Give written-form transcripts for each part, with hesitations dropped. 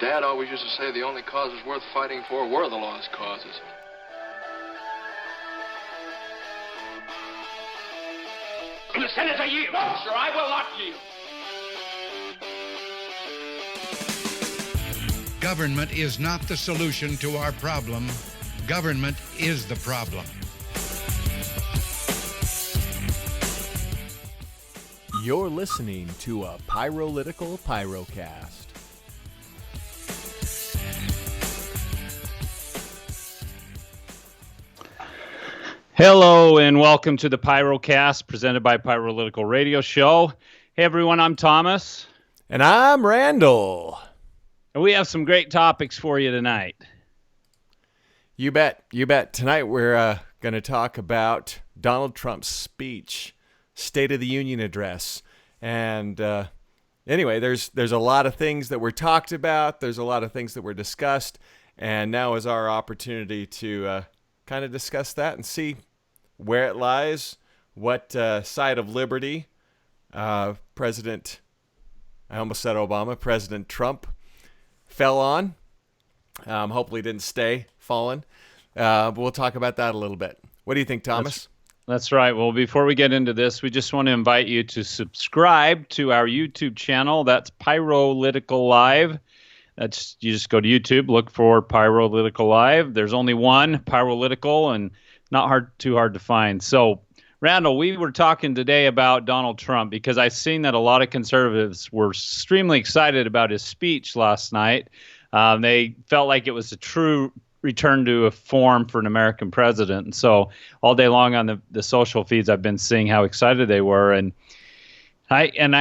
Dad always used to say the only causes worth fighting for were the lost causes. The Senator yield. No, sir, I will not yield. Government is not the solution to our problem. Government is the problem. You're listening to a Pyrolitical Pyrocast. Hello and welcome to the Pyrocast presented by Pyrolitical Radio Show. Hey everyone, I'm Thomas. And I'm Randall. And we have some great topics for you tonight. You bet. Tonight we're going to talk about Donald Trump's speech, State of the Union address. And anyway, there's a lot of things that were talked about. There's a lot of things that were discussed. And now is our opportunity to kind of discuss that and see where it lies, what side of liberty President Trump fell on. Hopefully didn't stay fallen. But we'll talk about that a little bit. What do you think, Thomas? That's right. Well, before we get into this, we just want to invite you to subscribe to our YouTube channel. That's Pyrolitical Live. You just go to YouTube, look for Pyrolitical Live. There's only one, Pyrolitical, and not too hard to find. So, Randall, we were talking today about Donald Trump because I've seen that a lot of conservatives were extremely excited about his speech last night. They felt like it was a true return to a form for an American president. And so all day long on the social feeds, I've been seeing how excited they were. And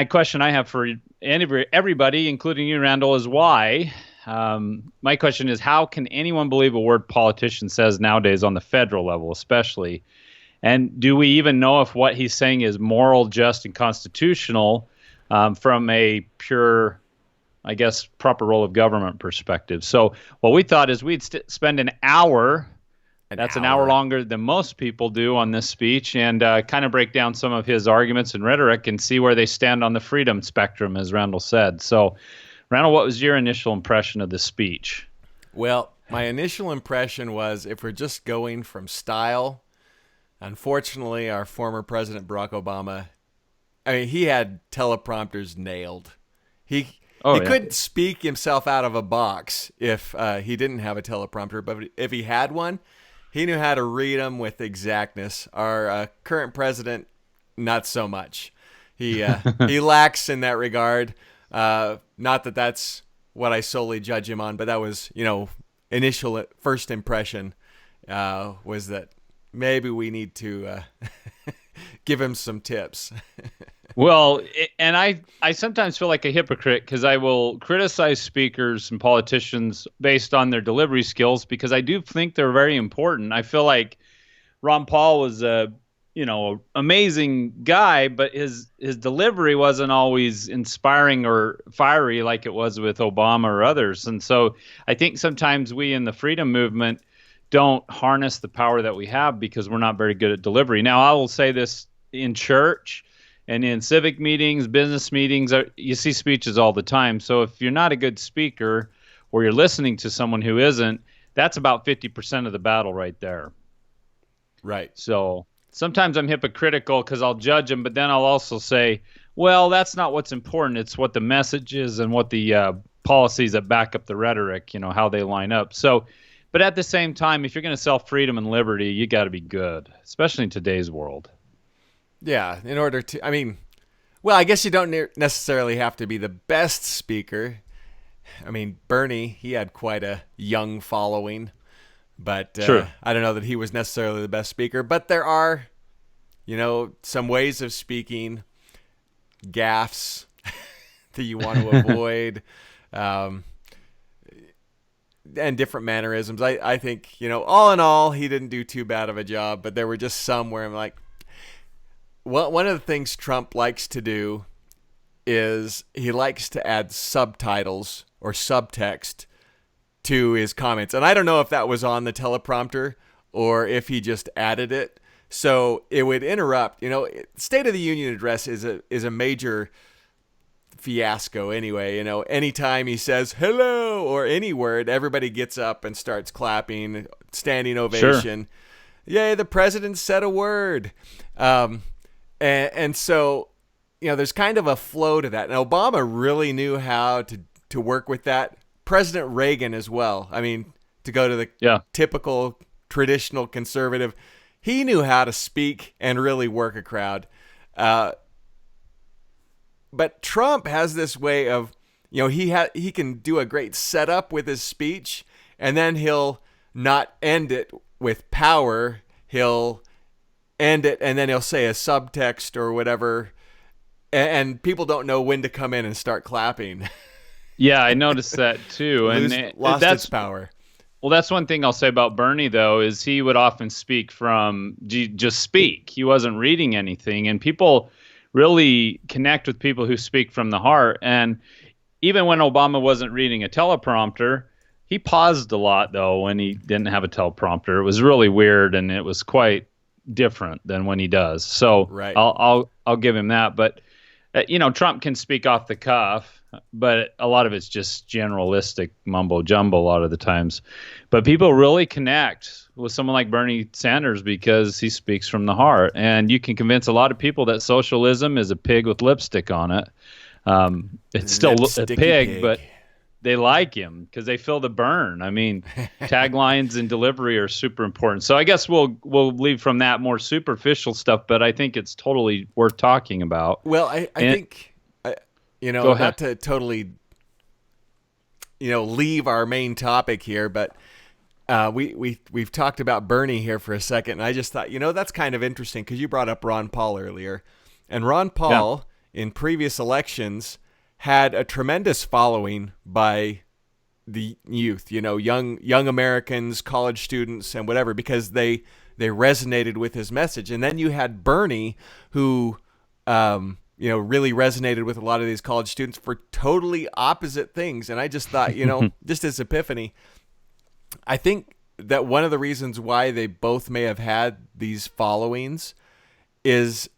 question I have for everybody, including you, Randall, is why. My question is, how can anyone believe a word politician says nowadays on the federal level, especially? And do we even know if what he's saying is moral, just, and constitutional from a pure, I guess, proper role of government perspective? So what we thought is we'd spend an hour. An hour longer than most people do on this speech, and kind of break down some of his arguments and rhetoric and see where they stand on the freedom spectrum, as Randall said. So, Randall, what was your initial impression of the speech? Well, my initial impression was, if we're just going from style, unfortunately, our former President Barack Obama, he had teleprompters nailed. He couldn't speak himself out of a box if he didn't have a teleprompter, but if he had one, he knew how to read them with exactness. Our current president, not so much. He lacks in that regard. Not that that's what I solely judge him on, but that was, initial first impression was that maybe we need to give him some tips. Well, and I sometimes feel like a hypocrite because I will criticize speakers and politicians based on their delivery skills because I do think they're very important. I feel like Ron Paul was a amazing guy, but his delivery wasn't always inspiring or fiery like it was with Obama or others. And so I think sometimes we in the freedom movement don't harness the power that we have because we're not very good at delivery. Now, I will say this in church and in civic meetings, business meetings, you see speeches all the time. So if you're not a good speaker or you're listening to someone who isn't, that's about 50% of the battle right there. Right. So sometimes I'm hypocritical because I'll judge them, but then I'll also say, well, that's not what's important. It's what the message is and what the policies that back up the rhetoric, how they line up. So, but at the same time, if you're going to sell freedom and liberty, you got to be good, especially in today's world. Yeah, in order to, I guess you don't necessarily have to be the best speaker. Bernie, he had quite a young following, but Sure. I don't know that he was necessarily the best speaker. But there are, some ways of speaking, gaffes that you want to avoid, and different mannerisms. I think, all in all, he didn't do too bad of a job, but there were just some where I'm like, well, one of the things Trump likes to do is he likes to add subtitles or subtext to his comments. And I don't know if that was on the teleprompter or if he just added it. So it would interrupt. State of the Union address is a major fiasco anyway. Anytime he says hello or any word, everybody gets up and starts clapping, standing ovation. Sure. Yay, the president said a word. And so, there's kind of a flow to that. And Obama really knew how to work with that. President Reagan as well. I mean, to go to the typical traditional conservative, he knew how to speak and really work a crowd. But Trump has this way of, he can do a great setup with his speech, and then he'll not end it with power. He'll end it, and then he'll say a subtext or whatever, and people don't know when to come in and start clapping. Yeah, I noticed that too. And lost its power. Well, that's one thing I'll say about Bernie, though, is he would often speak from just speak. He wasn't reading anything, and people really connect with people who speak from the heart. And even when Obama wasn't reading a teleprompter, he paused a lot, though, when he didn't have a teleprompter. It was really weird, and it was quite different than when he does. So right. I'll give him that. But Trump can speak off the cuff, but a lot of it's just generalistic mumbo jumbo a lot of the times. But people really connect with someone like Bernie Sanders because he speaks from the heart. And you can convince a lot of people that socialism is a pig with lipstick on it. It's still a pig, but they like him because they feel the burn. I mean, taglines and delivery are super important. So I guess we'll leave from that more superficial stuff, but I think it's totally worth talking about. Well, I think, not to totally, leave our main topic here, but we've talked about Bernie here for a second, and I just thought, that's kind of interesting because you brought up Ron Paul earlier, and Ron Paul in previous elections had a tremendous following by the youth, young Americans, college students, and whatever, because they resonated with his message. And then you had Bernie, who, really resonated with a lot of these college students for totally opposite things. And I just thought, just this epiphany, I think that one of the reasons why they both may have had these followings is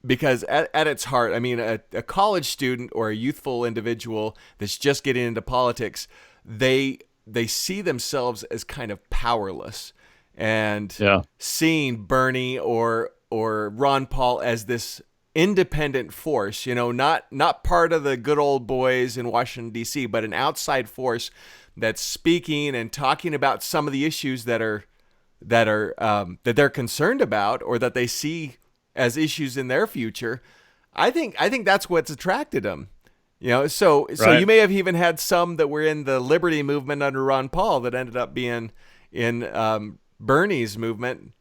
because at its heart, I mean, a college student or a youthful individual that's just getting into politics, they see themselves as kind of powerless, and seeing Bernie or Ron Paul as this independent force, not part of the good old boys in Washington, D.C., but an outside force that's speaking and talking about some of the issues that they're concerned about or that they see as issues in their future. I think that's what's attracted them. So you may have even had some that were in the liberty movement under Ron Paul that ended up being in Bernie's movement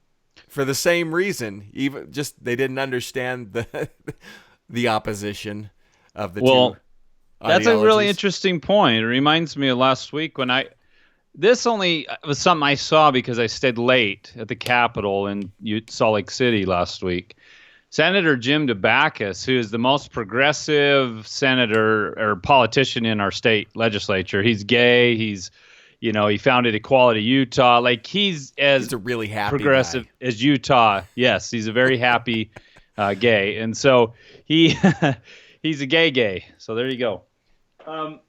for the same reason. Even just they didn't understand the opposition of the two. That's a really interesting point. It reminds me of last week when this only was something I saw because I stayed late at the Capitol in Salt Lake City last week. Senator Jim Debacus, who is the most progressive senator or politician in our state legislature. He's gay. He's, he founded Equality Utah. Like he's a really happy progressive guy. As Utah. Yes, he's a very happy gay. And so he's a gay. So there you go.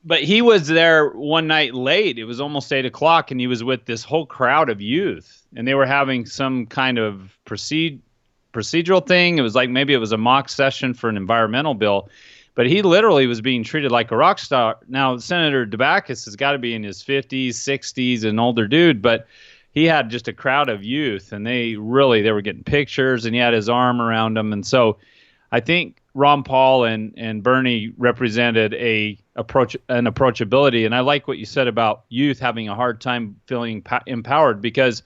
But he was there one night late. It was almost 8:00, and he was with this whole crowd of youth, and they were having some kind of procedural thing. It was like maybe it was a mock session for an environmental bill, but he literally was being treated like a rock star. Now, Senator Debacus has got to be in his 50s, 60s, an older dude, but he had just a crowd of youth, and they were getting pictures, and he had his arm around them. And so I think Ron Paul and Bernie represented an approachability. And I like what you said about youth having a hard time feeling empowered, because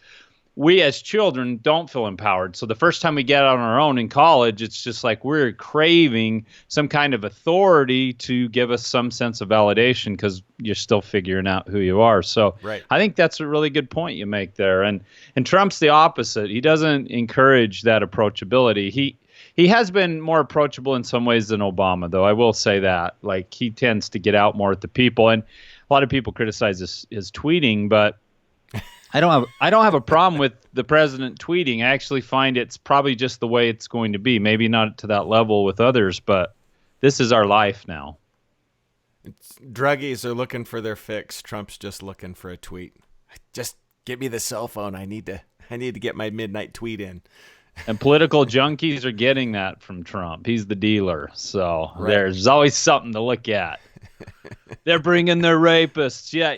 we as children don't feel empowered. So the first time we get out on our own in college, it's just like we're craving some kind of authority to give us some sense of validation because you're still figuring out who you are. So right. I think that's a really good point you make there. And Trump's the opposite. He doesn't encourage that approachability. He has been more approachable in some ways than Obama, though. I will say that. Like, he tends to get out more at the people. And a lot of people criticize his tweeting, but I don't have a problem with the president tweeting. I actually find it's probably just the way it's going to be. Maybe not to that level with others, but this is our life now. Druggies are looking for their fix. Trump's just looking for a tweet. Just give me the cell phone. I need to get my midnight tweet in. And political junkies are getting that from Trump. He's the dealer. So Right. There's always something to look at. They're bringing their rapists. Yeah,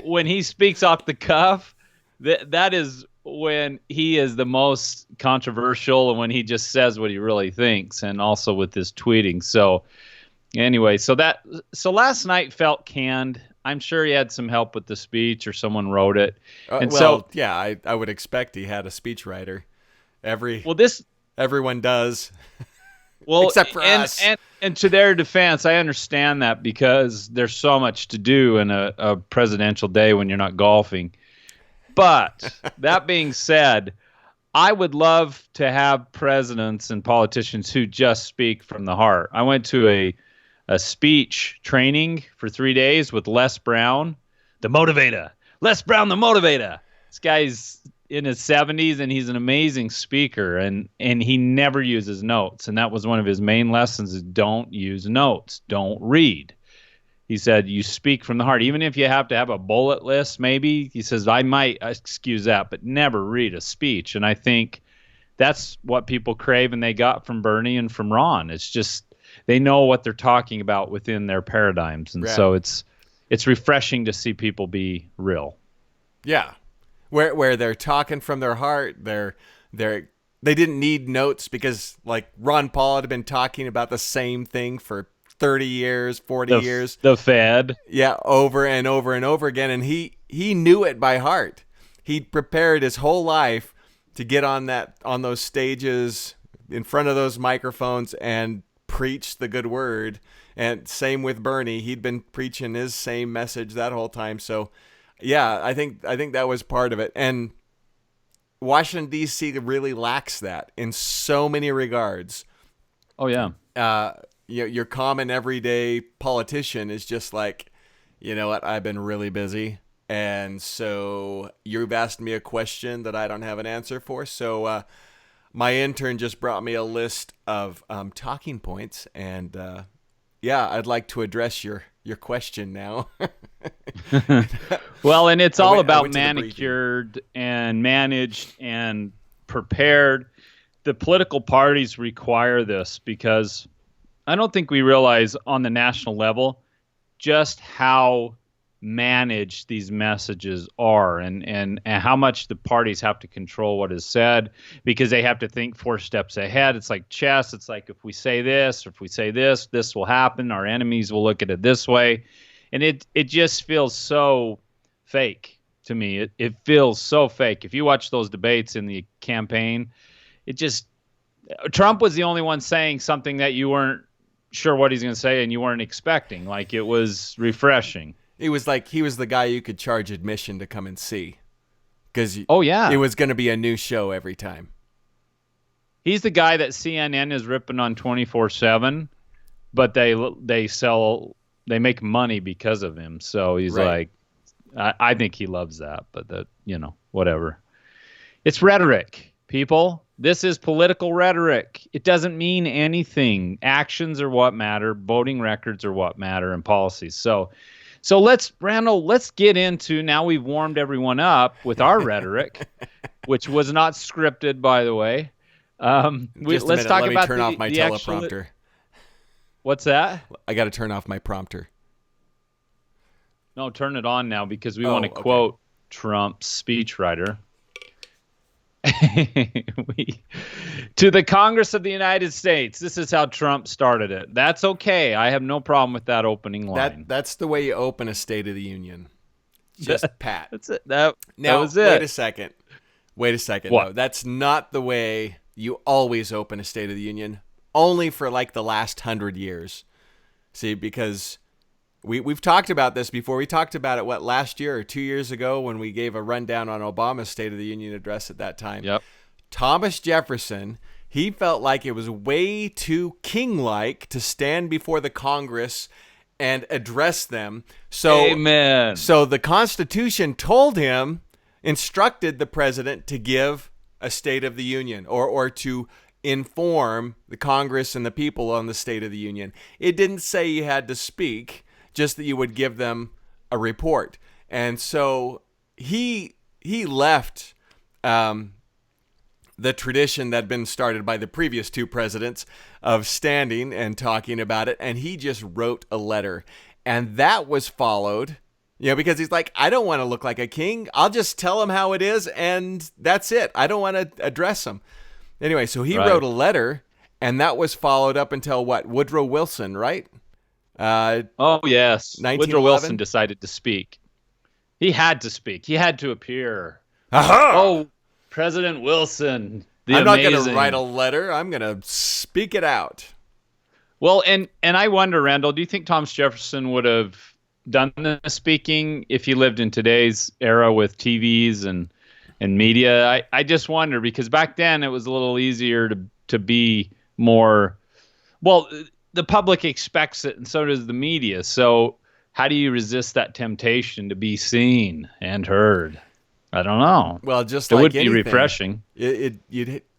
when he speaks off the cuff, that is when he is the most controversial, and when he just says what he really thinks, and also with his tweeting. So anyway, so last night felt canned. I'm sure he had some help with the speech, or someone wrote it. I would expect he had a speechwriter. Everyone does. Well, except for us. And to their defense, I understand that because there's so much to do in a presidential day when you're not golfing. But that being said, I would love to have presidents and politicians who just speak from the heart. I went to a speech training for 3 days with Les Brown, the motivator. Les Brown, the motivator. This guy's in his 70s, and he's an amazing speaker, and he never uses notes. And that was one of his main lessons: is don't use notes, don't read. He said, you speak from the heart. Even if you have to have a bullet list, maybe, he says, I might excuse that, but never read a speech. And I think that's what people crave, and they got from Bernie and from Ron. It's just they know what they're talking about within their paradigms. And so it's refreshing to see people be real. Yeah. Where they're talking from their heart, they didn't need notes because, like, Ron Paul had been talking about the same thing for 30 years, 40 years. The Fed. Yeah, over and over and over again. And he knew it by heart. He'd prepared his whole life to get on those stages in front of those microphones and preach the good word. And same with Bernie. He'd been preaching his same message that whole time. So yeah, I think that was part of it. And Washington, D.C. really lacks that in so many regards. Oh, yeah. Your common everyday politician is just like, you know what, I've been really busy, and so you've asked me a question that I don't have an answer for, so my intern just brought me a list of talking points, and I'd like to address your question now. Well, and it's all about manicured and managed and prepared. The political parties require this because I don't think we realize on the national level just how managed these messages are, and how much the parties have to control what is said, because they have to think 4 steps ahead. It's like chess. It's like, if we say this, or if we say this, this will happen. Our enemies will look at it this way. And it just feels so fake to me. It feels so fake. If you watch those debates in the campaign, Trump was the only one saying something that you weren't sure what he's going to say and you weren't expecting. Like, it was refreshing. It was like he was the guy you could charge admission to come and see, because it was going to be a new show every time. He's the guy that CNN is ripping on 24/7, but they make money because of him. So he's right. Like, I think he loves that, but whatever. It's rhetoric, people. This is political rhetoric. It doesn't mean anything. Actions are what matter. Voting records are what matter, and policies. So let's get into, now we've warmed everyone up with our rhetoric, which was not scripted, by the way. Let's talk about turn off my teleprompter. What's that? I got to turn off my prompter. No, turn it on now, because we want to quote Trump's speechwriter. To the Congress of the United States. This is how Trump started it. That's okay. I have no problem with that opening line. That's the way you open a State of the Union. Just pat. That's it. That was it. Wait a second. What? No, that's not the way you always open a State of the Union. Only for like the last 100 years. See, because we've talked about this before. We talked about it, last year or 2 years ago, when we gave a rundown on Obama's State of the Union address at that time. Yep. Thomas Jefferson, he felt like it was way too king-like to stand before the Congress and address them. So, amen. So the Constitution instructed the president to give a State of the Union, or to inform the Congress and the people on the State of the Union. It didn't say you had to speak. just that you would give them a report. And so he left the tradition that had been started by the previous two presidents of standing and talking about it, and he just wrote a letter. And that was followed, because he's like, I don't want to look like a king. I'll just tell him how it is, and that's it. I don't want to address him. Anyway, so he wrote a letter, and that was followed up until what? Woodrow Wilson, right? Oh, yes. 1911? Woodrow Wilson decided to speak. He had to speak. He had to appear. Aha! Oh, President Wilson, the I'm not amazing. going to write a letter. I'm going to speak it out. Well, and I wonder, Randall, do you think Thomas Jefferson would have done the speaking if he lived in today's era with TVs and media? I just wonder, because back then it was a little easier to be more, well, the public expects it, and so does the media. So how do you resist that temptation to be seen and heard? I don't know. Well, just it like would anything, be refreshing. You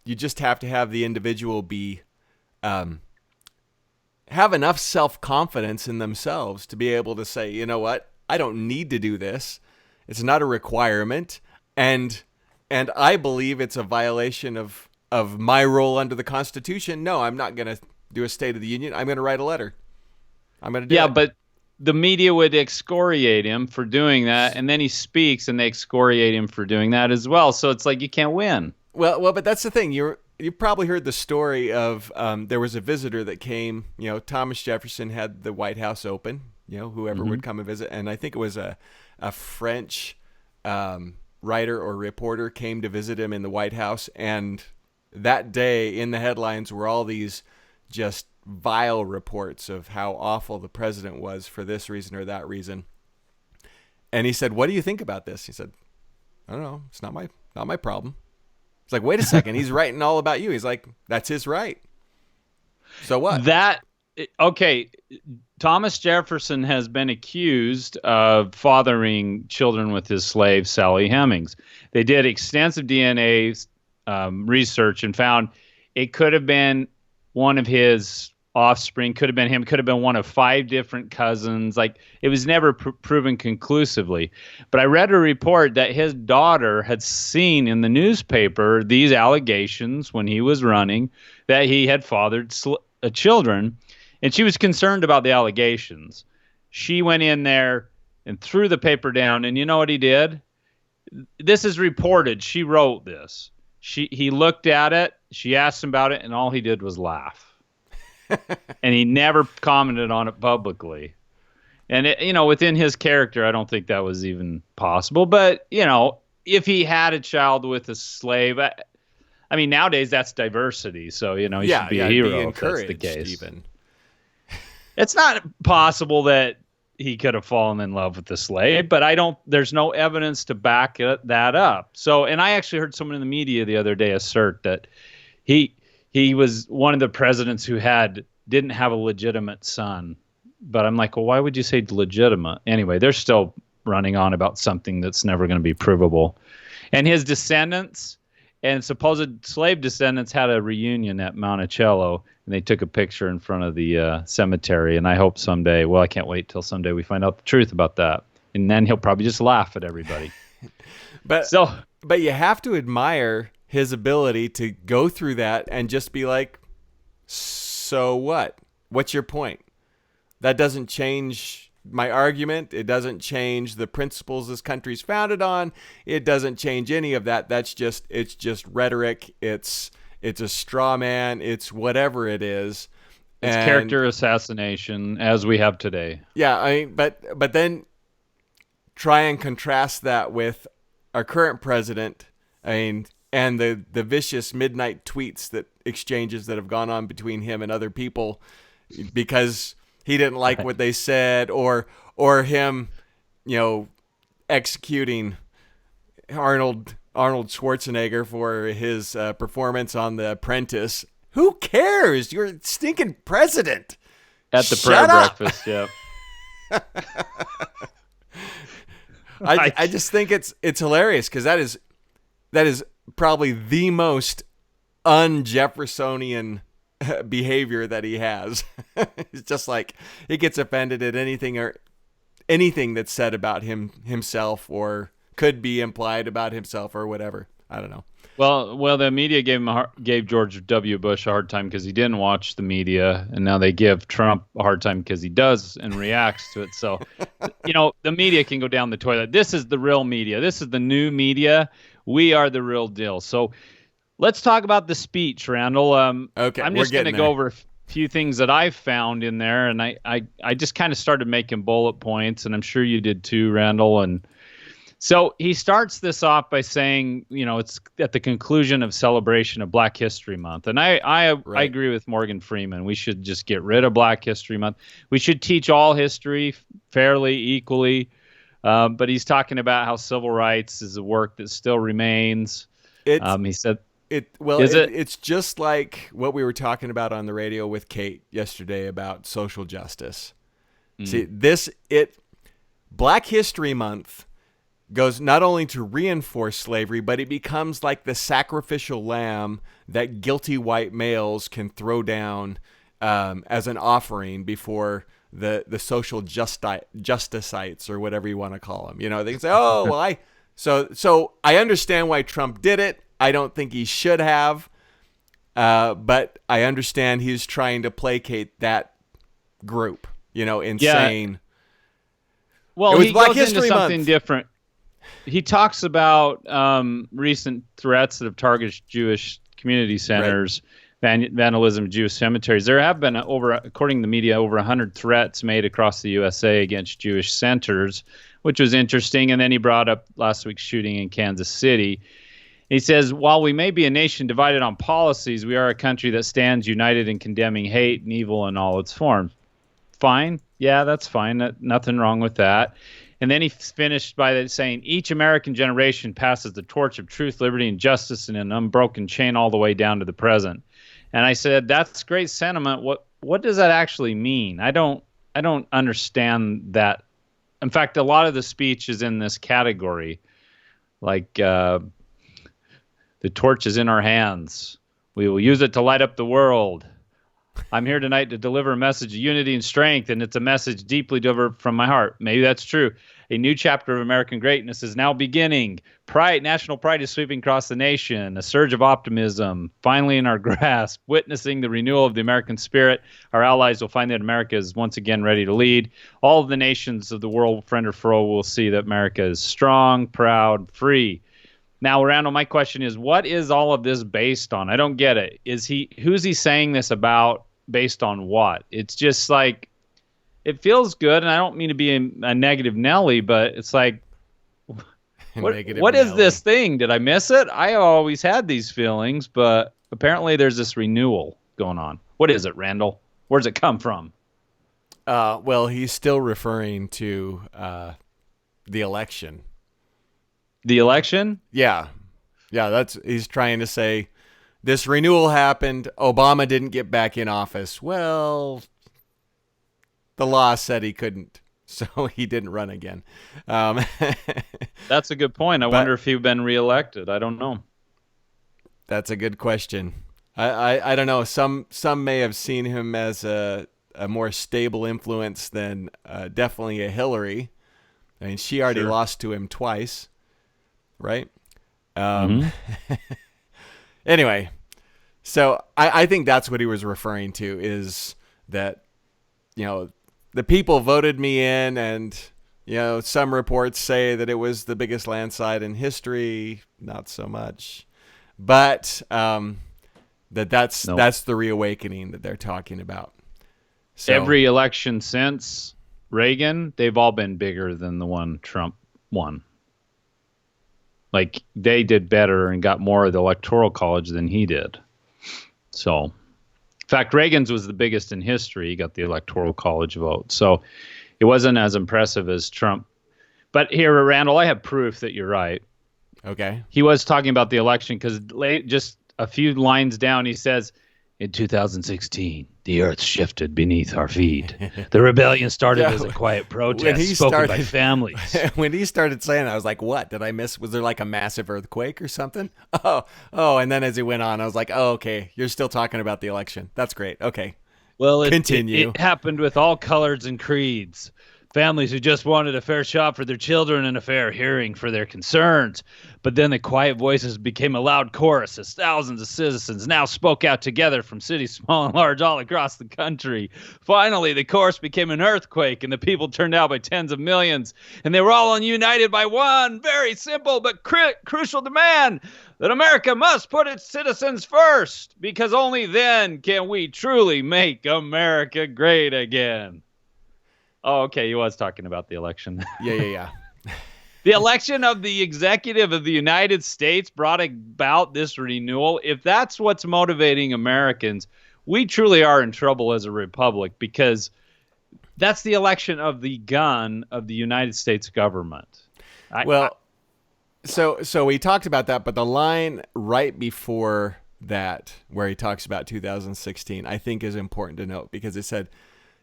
just have to have the individual be have enough self-confidence in themselves to be able to say, you know what, I don't need to do this. It's not a requirement, and I believe it's a violation of my role under the Constitution. No, I'm not going to do a State of the Union. I'm going to write a letter. I'm going to do it. Yeah, but the media would excoriate him for doing that, and then he speaks, and they excoriate him for doing that as well. So it's like you can't win. Well, but that's the thing. You probably heard the story of there was a visitor that came. Thomas Jefferson had the White House open. Whoever would come and visit, and I think it was a French writer or reporter came to visit him in the White House, and that day in the headlines were all these just vile reports of how awful the president was for this reason or that reason. And he said, "What do you think about this?" He said, "I don't know. It's not my problem." It's like, wait a second. He's writing all about you. He's like, that's his right. So what? Okay. Thomas Jefferson has been accused of fathering children with his slave, Sally Hemings. They did extensive DNA research and found it could have been one of his offspring, could have been him, could have been one of 5 different cousins. Like, it was never proven conclusively. But I read a report that his daughter had seen in the newspaper these allegations when he was running, that he had fathered children, and she was concerned about the allegations. She went in there and threw the paper down, and you know what he did? This is reported. She wrote this. He looked at it, she asked him about it, and all he did was laugh. And he never commented on it publicly. And within his character, I don't think that was even possible. But if he had a child with a slave, I mean, nowadays that's diversity. So he should be a hero if that's the case. Even. It's not possible that he could have fallen in love with the slave, but there's no evidence to back that up. So, and I actually heard someone in the media the other day assert that he was one of the presidents who didn't have a legitimate son. But I'm like, well, why would you say legitimate? Anyway, they're still running on about something that's never going to be provable. And his descendants and supposed slave descendants had a reunion at Monticello, and they took a picture in front of the cemetery. And I hope someday, well, I can't wait till someday we find out the truth about that. And then he'll probably just laugh at everybody. But you have to admire his ability to go through that and just be like, so what? What's your point? That doesn't change my argument. It doesn't change the principles this country's founded on. It doesn't change any of that. It's just rhetoric. It's a straw man. It's whatever it is. It's character assassination as we have today. Yeah, I mean, but then try and contrast that with our current president. I mean, and the vicious midnight tweets exchanges that have gone on between him and other people because he didn't like what they said, or him, executing Arnold Schwarzenegger for his performance on The Apprentice. Who cares? You're a stinking president. At the prayer breakfast, yeah. I just think it's hilarious because that is probably the most un-Jeffersonian behavior that he has. It's just like he gets offended at anything or anything that's said about himself or could be implied about himself or whatever. I don't know. Well, the media gave George W. Bush a hard time because he didn't watch the media, and now they give Trump a hard time because he does and reacts to it. So, the media can go down the toilet. This is the real media. This is the new media. We are the real deal. So, let's talk about the speech, Randall. Okay, I'm just going to go over a few things that I've found in there, and I just kind of started making bullet points, and I'm sure you did too, Randall. And so he starts this off by saying, it's at the conclusion of celebration of Black History Month. And I agree with Morgan Freeman. We should just get rid of Black History Month. We should teach all history fairly, equally. But he's talking about how civil rights is a work that still remains. He said, it's just like what we were talking about on the radio with Kate yesterday about social justice. See, Black History Month goes not only to reinforce slavery, but it becomes like the sacrificial lamb that guilty white males can throw down as an offering before the social justicites or whatever you want to call them. They can say, "Oh, well, so I understand why Trump did it. I don't think he should have, but I understand he's trying to placate that group." Insane. Well, he goes into something different. He talks about recent threats that have targeted Jewish community centers, vandalism of Jewish cemeteries. There have been, according to the media, over 100 threats made across the USA against Jewish centers, which was interesting. And then he brought up last week's shooting in Kansas City. He says, while we may be a nation divided on policies, we are a country that stands united in condemning hate and evil in all its forms. Fine. Yeah, that's fine. Nothing wrong with that. And then he finished by saying, each American generation passes the torch of truth, liberty, and justice in an unbroken chain all the way down to the present. And I said, that's great sentiment. What does that actually mean? I don't understand that. In fact, a lot of the speech is in this category. Like, the torch is in our hands. We will use it to light up the world. I'm here tonight to deliver a message of unity and strength, and it's a message deeply delivered from my heart. Maybe that's true. A new chapter of American greatness is now beginning. National pride is sweeping across the nation. A surge of optimism, finally in our grasp, witnessing the renewal of the American spirit. Our allies will find that America is once again ready to lead. All of the nations of the world, friend or foe, will see that America is strong, proud, free. Now, Randall, my question is, what is all of this based on? I don't get it. Who's he saying this about, based on what? It's just like, it feels good, and I don't mean to be a negative Nelly, but it's like, what is this thing? Did I miss it? I always had these feelings, but apparently there's this renewal going on. What is it, Randall? Where does it come from? Well, he's still referring to the election. The election? Yeah. He's trying to say this renewal happened. Obama didn't get back in office. Well, the law said he couldn't, so he didn't run again. That's a good point. I wonder if he'd been reelected. I don't know. That's a good question. I don't know. Some may have seen him as a more stable influence than definitely a Hillary. I mean, she already lost to him twice. Right? Anyway, so I think that's what he was referring to, is that, the people voted me in, and, some reports say that it was the biggest landslide in history. Not so much. But that's the reawakening that they're talking about. So, every election since Reagan, they've all been bigger than the one Trump won. Like, they did better and got more of the Electoral College than he did. So, in fact, Reagan's was the biggest in history. He got the Electoral College vote. So, it wasn't as impressive as Trump. But here, Randall, I have proof that you're right. Okay. He was talking about the election because just a few lines down, he says, in 2016, the earth shifted beneath our feet. The rebellion started as a quiet protest spoken by families. When he started saying that, I was like, what? Did I miss? Was there like a massive earthquake or something? Oh. And then as he went on, I was like, oh, okay. You're still talking about the election. That's great. Okay. Well, continue. It happened with all colors and creeds. Families who just wanted a fair shot for their children and a fair hearing for their concerns. But then the quiet voices became a loud chorus as thousands of citizens now spoke out together from cities small and large all across the country. Finally, the chorus became an earthquake, and the people turned out by tens of millions. And they were all united by one very simple but crucial demand that America must put its citizens first, because only then can we truly make America great again. Oh, okay. He was talking about the election. Yeah. The election of the executive of the United States brought about this renewal. If that's what's motivating Americans, we truly are in trouble as a republic, because that's the election of the gun of the United States government. So we talked about that, but the line right before that, where he talks about 2016, I think is important to note, because it said,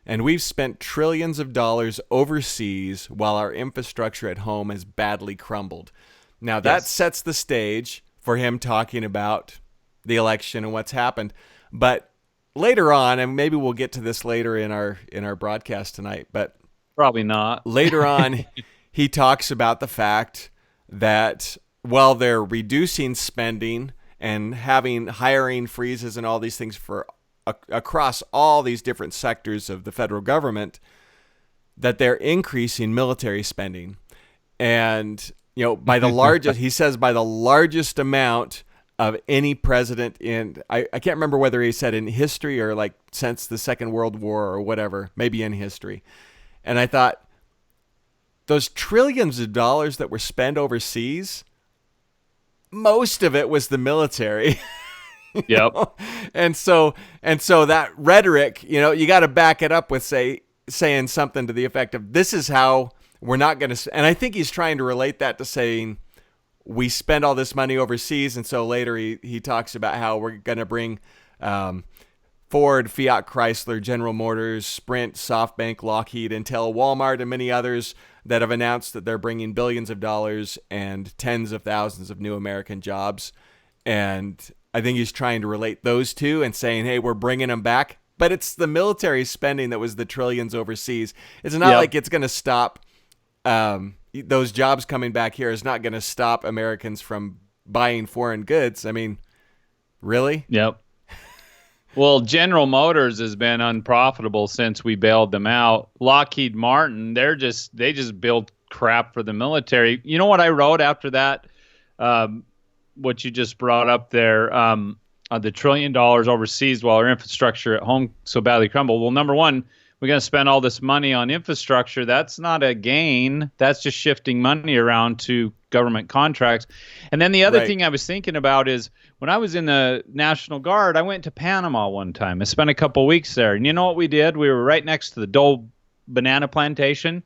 "And we've spent trillions of dollars overseas while our infrastructure at home has badly crumbled." Now that sets the stage for him talking about the election and what's happened. But later on, and maybe we'll get to this later in our broadcast tonight, but probably not. Later on, he talks about the fact that while they're reducing spending and having hiring freezes and all these things for across all these different sectors of the federal government, that they're increasing military spending. And, by the largest, he says by the largest amount of any president in, I can't remember whether he said in history or like since the Second World War or whatever, maybe in history. And I thought, those trillions of dollars that were spent overseas, most of it was the military. Yep. And so that rhetoric, you got to back it up with saying something to the effect of, this is how we're not going to, and I think he's trying to relate that to saying we spend all this money overseas. And so later he talks about how we're going to bring Ford, Fiat Chrysler, General Motors, Sprint, SoftBank, Lockheed, Intel, Walmart, and many others that have announced that they're bringing billions of dollars and tens of thousands of new American jobs. And I think he's trying to relate those two and saying, hey, we're bringing them back. But it's the military spending that was the trillions overseas. It's not like it's going to stop those jobs coming back here is not going to stop Americans from buying foreign goods. I mean, really? Yep. Well, General Motors has been unprofitable since we bailed them out. Lockheed Martin, they just build crap for the military. You know what I wrote after that? What you just brought up there, the $1 trillion overseas while our infrastructure at home so badly crumbled. Well, number one, we're going to spend all this money on infrastructure. That's not a gain. That's just shifting money around to government contracts. And then the other thing I was thinking about is when I was in the National Guard, I went to Panama one time. I spent a couple weeks there. And you know what we did? We were right next to the Dole banana plantation.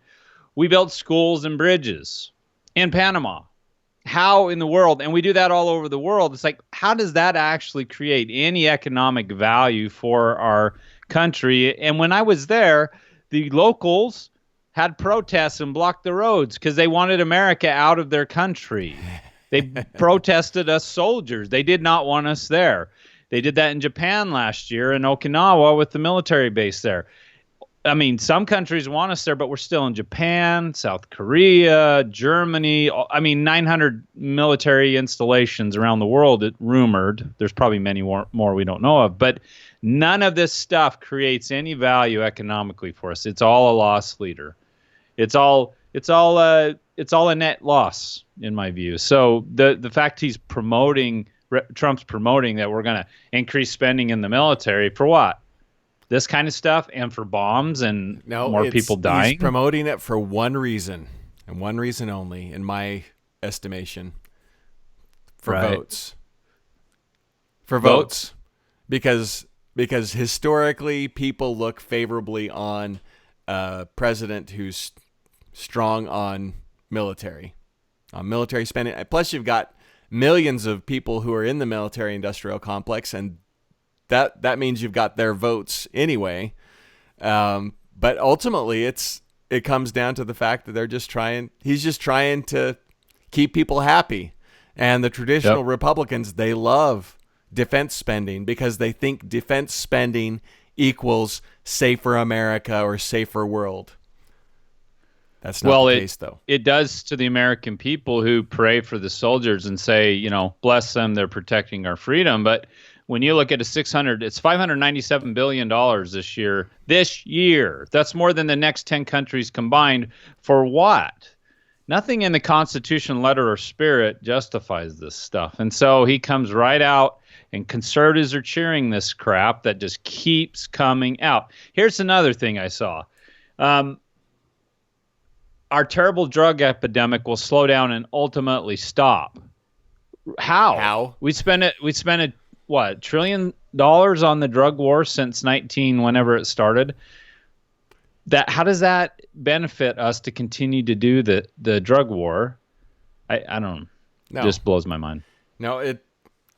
We built schools and bridges in Panama. How in the world, and we do that all over the world, it's like, how does that actually create any economic value for our country? And when I was there, the locals had protests and blocked the roads because they wanted America out of their country. They protested us soldiers. They did not want us there. They did that in Japan last year, in Okinawa with the military base there. I mean, some countries want us there, but we're still in Japan, South Korea, Germany. I mean, 900 military installations around the world, rumored. There's probably many more we don't know of. But none of this stuff creates any value economically for us. It's all a loss leader. It's all a net loss, in my view. So the fact Trump's promoting that we're going to increase spending in the military for what? This kind of stuff, and for bombs and more people dying? He's promoting it for one reason, and one reason only, in my estimation, for votes. For votes. Because historically, people look favorably on a president who's strong on military spending. Plus, you've got millions of people who are in the military-industrial complex, and that means you've got their votes anyway. But ultimately, it comes down to the fact that he's just trying to keep people happy. And the traditional Republicans, they love defense spending because they think defense spending equals safer America or safer world. That's not the case, though. It does to the American people who pray for the soldiers and say, bless them, they're protecting our freedom. But when you look at it's $597 billion this year. This year, that's more than the next 10 countries combined. For what? Nothing in the Constitution, letter or spirit justifies this stuff. And so he comes right out, and conservatives are cheering this crap that just keeps coming out. Here's another thing I saw. Our terrible drug epidemic will slow down and ultimately stop. How? We spent $1 trillion on the drug war since whenever it started. How does that benefit us to continue to do the drug war? I don't know. It just blows my mind. No,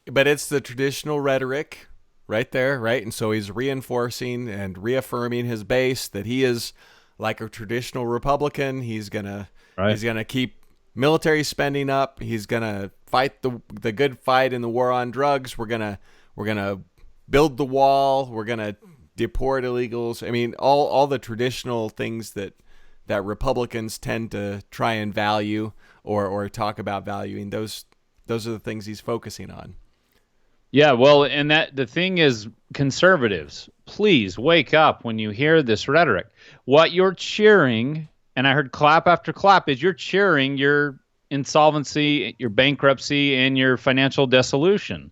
but it's the traditional rhetoric right there, right? And so he's reinforcing and reaffirming his base that he is like a traditional Republican. He's gonna keep military spending up. He's gonna fight the good fight in the war on drugs. We're gonna build the wall. We're gonna deport illegals. I mean, all the traditional things that Republicans tend to try and value or talk about valuing. Those are the things he's focusing on. Yeah, well, and the thing is, conservatives, please wake up when you hear this rhetoric. What you're cheering, and I heard clap after clap, is you're cheering your insolvency, your bankruptcy, and your financial dissolution.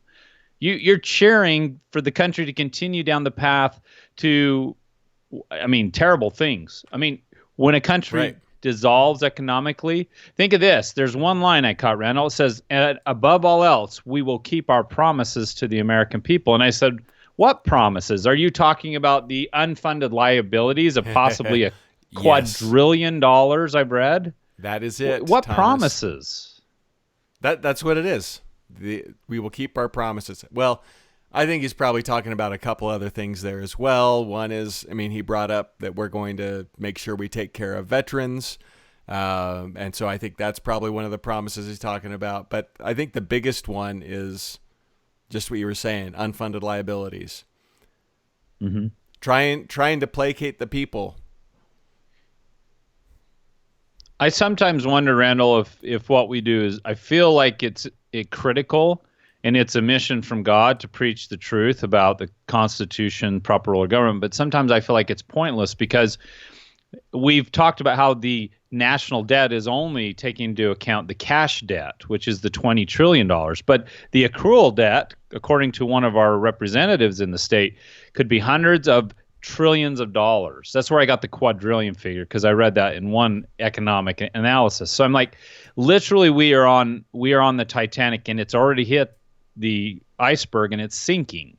You're cheering for the country to continue down the path to, terrible things. When a country dissolves economically, think of this. There's one line I caught, Randall. It says, above all else, we will keep our promises to the American people. And I said, what promises? Are you talking about the unfunded liabilities of possibly a quadrillion dollars I've read? That is it. What Thomas. Promises? That's what it is. We will keep our promises. Well, I think he's probably talking about a couple other things there as well. One is, he brought up that we're going to make sure we take care of veterans. And so I think that's probably one of the promises he's talking about. But I think the biggest one is just what you were saying, unfunded liabilities. Mm-hmm. Trying to placate the people. I sometimes wonder, Randall, if what we do is, I feel like it's critical and it's a mission from God to preach the truth about the Constitution, proper rule of government. But sometimes I feel like it's pointless because we've talked about how the national debt is only taking into account the cash debt, which is the $20 trillion. But the accrual debt, according to one of our representatives in the state, could be hundreds of trillions of dollars. That's where I got the quadrillion figure, because I read that in one economic analysis. So I'm like, literally, we are on the Titanic, and it's already hit the iceberg and it's sinking.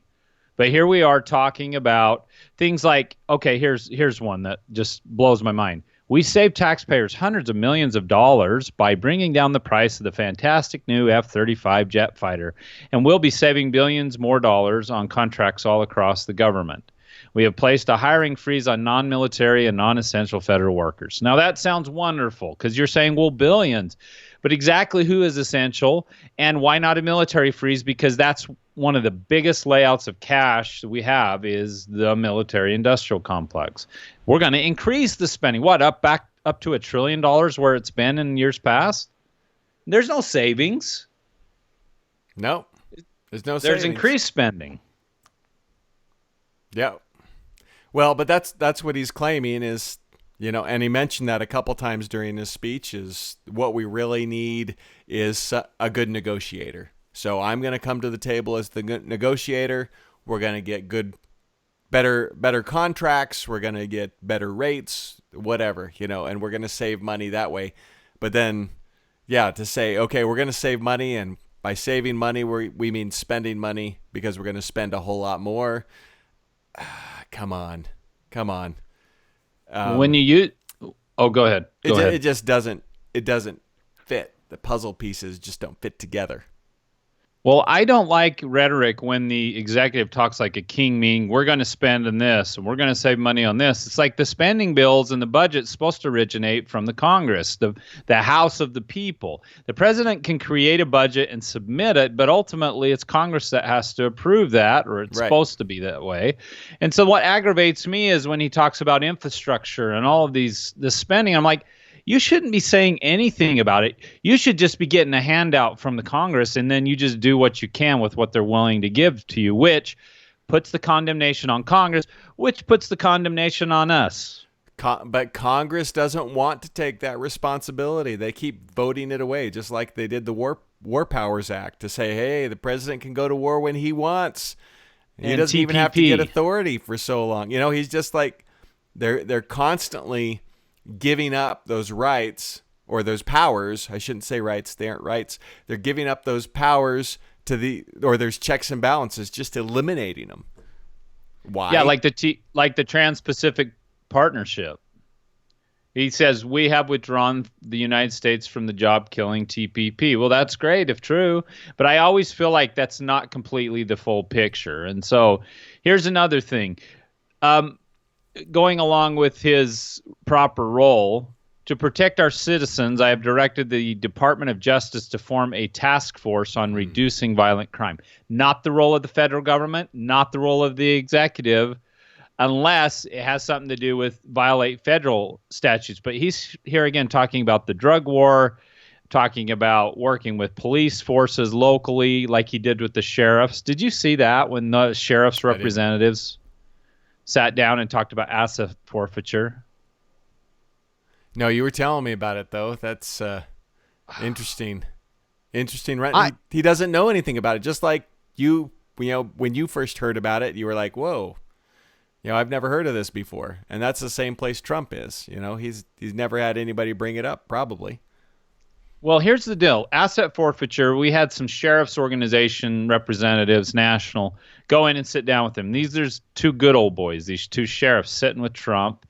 But here we are talking about things like, okay, here's one that just blows my mind. We save taxpayers hundreds of millions of dollars by bringing down the price of the fantastic new F-35 jet fighter, and we'll be saving billions more dollars on contracts all across the government. We have placed a hiring freeze on non-military and non-essential federal workers. Now, that sounds wonderful because you're saying, well, billions. But exactly who is essential, and why not a military freeze? Because that's one of the biggest layouts of cash that we have is the military-industrial complex. We're going to increase the spending. Back up to $1 trillion where it's been in years past? There's no savings. No, there's no savings. There's increased spending. Yeah. Well, but that's what he's claiming is, and he mentioned that a couple times during his speech, is what we really need is a good negotiator. So I'm going to come to the table as the negotiator. We're going to get better contracts. We're going to get better rates, whatever, and we're going to save money that way. But then, to say, okay, we're going to save money, and by saving money, we mean spending money because we're going to spend a whole lot more. Come on. When you use, go ahead. It just doesn't fit. The puzzle pieces just don't fit together. Well, I don't like rhetoric when the executive talks like a king, meaning we're going to spend on this and we're going to save money on this. It's like the spending bills and the budget's supposed to originate from the Congress, the House of the people. The president can create a budget and submit it, but ultimately it's Congress that has to approve that, or it's supposed to be that way. And so what aggravates me is when he talks about infrastructure and all of this spending, I'm like, you shouldn't be saying anything about it. You should just be getting a handout from the Congress, and then you just do what you can with what they're willing to give to you, which puts the condemnation on Congress, which puts the condemnation on us. But Congress doesn't want to take that responsibility. They keep voting it away, just like they did the War Powers Act to say, hey, the president can go to war when he wants. He doesn't even have to get authority for so long. You know, he's just like, they're constantly giving up those rights or those powers. I shouldn't say rights. They aren't rights. They're giving up those powers or there's checks and balances, just eliminating them. Why? Yeah, like the Trans-Pacific Partnership. He says, we have withdrawn the United States from the job-killing TPP. Well, that's great if true, but I always feel like that's not completely the full picture. And so here's another thing. Going along with his proper role, to protect our citizens, I have directed the Department of Justice to form a task force on reducing violent crime. Not the role of the federal government, not the role of the executive, unless it has something to do with violate federal statutes. But he's here again talking about the drug war, talking about working with police forces locally like he did with the sheriffs. Did you see that when the sheriff's representatives sat down and talked about asset forfeiture? No, you were telling me about it, though. That's interesting. Interesting. Right? He doesn't know anything about it. Just like you know, when you first heard about it, you were like, whoa. You know, I've never heard of this before. And that's the same place Trump is. You know, he's never had anybody bring it up, probably. Well, here's the deal. Asset forfeiture, we had some sheriff's organization representatives, national, go in and sit down with him. There's two good old boys, these two sheriffs sitting with Trump